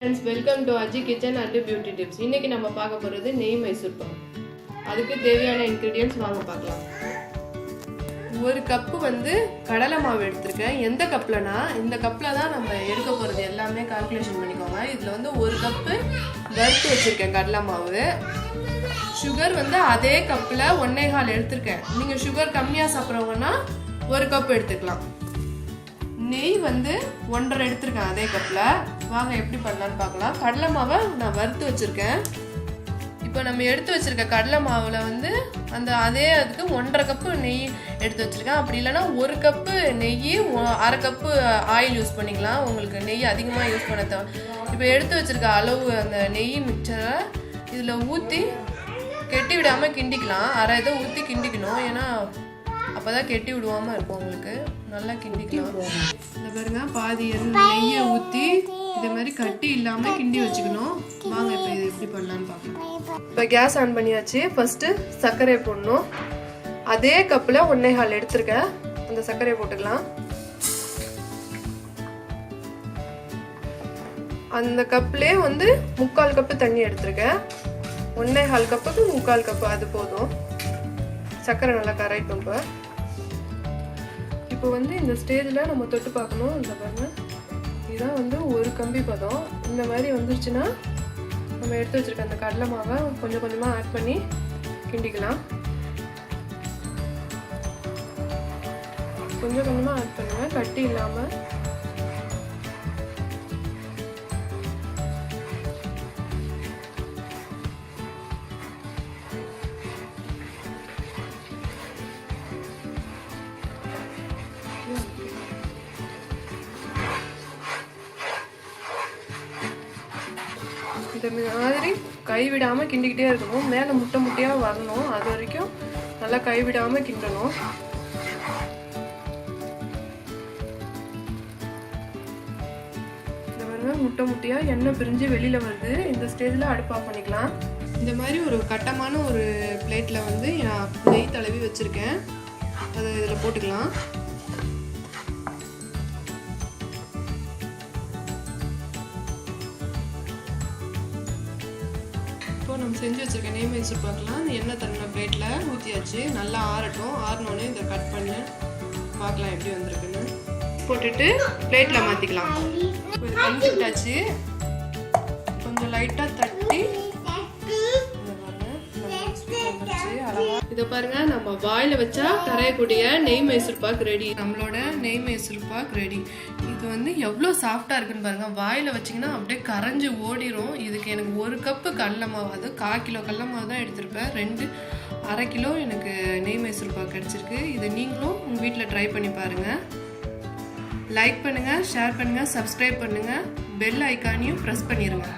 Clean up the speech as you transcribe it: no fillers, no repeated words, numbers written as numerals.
Friends, welcome to Aji Kitchen and Beauty Tips. இன்னைக்கு நம்ம பார்க்க போறது நெய் மைசூர் பாக். அதுக்கு தேவையான ingredients வாங்க பார்க்கலாம். ஒரு கப் வந்து கடலை மாவு எடுத்துர்க்கேன். எந்த கப்லனா இந்த கப்ல தான் நம்ம எடுக்க போறது எல்லாமே கால்குலேஷன் பண்ணிக்கோங்க. இதுல வந்து ஒரு கப் வறுத்து வச்சிருக்கேன் கடலை மாவு. சுகர் வந்து அதே கப்ல 1.25 எடுத்துர்க்கேன். நீங்க சுகர் கம்மியா சாப்பிடுறவங்கன்னா ஒரு கப் எடுத்துக்கலாம். நெய் வந்து 1.5 எடுத்துருக்கேன் அதே கப்ல. வாங்க எப்படி பண்ணலான்னு பார்க்கலாம். கடலை மாவை நான் வறுத்து வச்சிருக்கேன். இப்போ நம்ம எடுத்து வச்சிருக்க கடலை மாவுல வந்து அந்த அதே அதுக்கு 1.5 கப்பு நெய் எடுத்து வச்சிருக்கேன். அப்படி இல்லைன்னா ஒரு கப்பு நெய் 1/2 கப்பு ஆயில் யூஸ் பண்ணிக்கலாம். உங்களுக்கு நெய் அதிகமாக யூஸ் பண்ண தேவை. இப்போ எடுத்து வச்சிருக்க அளவு அந்த நெய் மிக்சரை இதில் ஊற்றி கெட்டி விடாமல் கிண்டிக்கலாம். அரை இதை ஊற்றி கிண்டிக்கணும். ஏன்னா அப்போதான் கெட்டி விடுவாமல் இருக்கும். உங்களுக்கு நல்லா கிண்டிக்கலாம். இந்த பாருங்க பாதி நெய்யை ஊற்றி இதே மாதிரி கட்டி இல்லாமல் கிண்டி வச்சுக்கணும். வாங்க இப்போ இது எப்படி பண்ணலான்னு பார்க்கலாம். இப்போ கேஸ் ஆன் பண்ணியாச்சு. ஃபர்ஸ்ட் சர்க்கரை போடணும். அதே கப்பில் 1.25 எடுத்துருக்கேன். அந்த சர்க்கரையை போட்டுக்கலாம். அந்த கப்லேயே வந்து 3/4 கப்பு தண்ணி எடுத்துருக்கேன். 1.25 கப்புக்கு 3/4 கப்பு அது போதும். சர்க்கரை நல்லா கரைட்டும். இப்போ வந்து இந்த ஸ்டேஜில் நம்ம தொட்டு பார்க்கணும். இந்த பாருங்க இதுதான் வந்து ஒரு கம்பி பதம். இந்த மாதிரி வந்துருச்சுன்னா நம்ம எடுத்து வச்சிருக்க அந்த கடலை மாவை கொஞ்சம் கொஞ்சமாக ஆட் பண்ணி கிண்டிக்கலாம். கொஞ்சம் கொஞ்சமாக ஆட் பண்ணுங்க, கட்டி இல்லாமல். இந்த மாதிரி கைவிடாமல் கிண்டிக்கிட்டே இருக்கணும். மேலே முட்டை முட்டையாக வரணும். அது வரைக்கும் நல்லா கைவிடாமல் கிண்டணும். இந்த மாதிரி முட்டை முட்டையாக எண்ணெய் பிரிஞ்சு வெளியில் வருது. இந்த ஸ்டேஜில் அடுப்பு ஆஃப் பண்ணிக்கலாம். இந்த மாதிரி ஒரு கட்டமான ஒரு பிளேட்டில் வந்து நெய் தடவி வச்சுருக்கேன். அதை இதில் போட்டுக்கலாம். இப்போ நம்ம செஞ்சு வச்சிருக்க நெய் மைசூர் பாக்கெலாம் அந்த எண்ணெய் தண்ணின பிளேட்டில் ஊற்றியாச்சு. நல்லா ஆறட்டும். ஆறினோடனே இதை கட் பண்ணி பார்க்கலாம் எப்படி வந்திருக்குன்னு. போட்டுட்டு பிளேட்டில் மாற்றிக்கலாம். இப்போ இது கலந்து விட்டாச்சு. கொஞ்சம் லைட்டாக தட்டி இதை பாருங்க, நம்ம வாயில வச்சா கரையக்கூடிய நெய் மைசூர் பாக் ரெடி. நம்மளோட நெய் மைசூர் பாக் ரெடி. இது வந்து எவ்வளோ சாஃப்டா இருக்குன்னு பாருங்க. வாயில வச்சிங்கன்னா அப்படியே கரைஞ்சி ஓடிடும். இதுக்கு எனக்கு 1 கப்பு கடலை மாவு, அது 1/4 கிலோ கடலை மாவு தான் எடுத்திருப்பேன். 2.5 கிலோ எனக்கு நெய் மைசூர் பாக் கிடைச்சிருக்கு. இதை நீங்களும் உங்கள் வீட்டில் ட்ரை பண்ணி பாருங்க. லைக் பண்ணுங்க, ஷேர் பண்ணுங்க, சப்ஸ்கிரைப் பண்ணுங்க, பெல் ஐக்கானையும் ப்ரெஸ் பண்ணிடுங்க.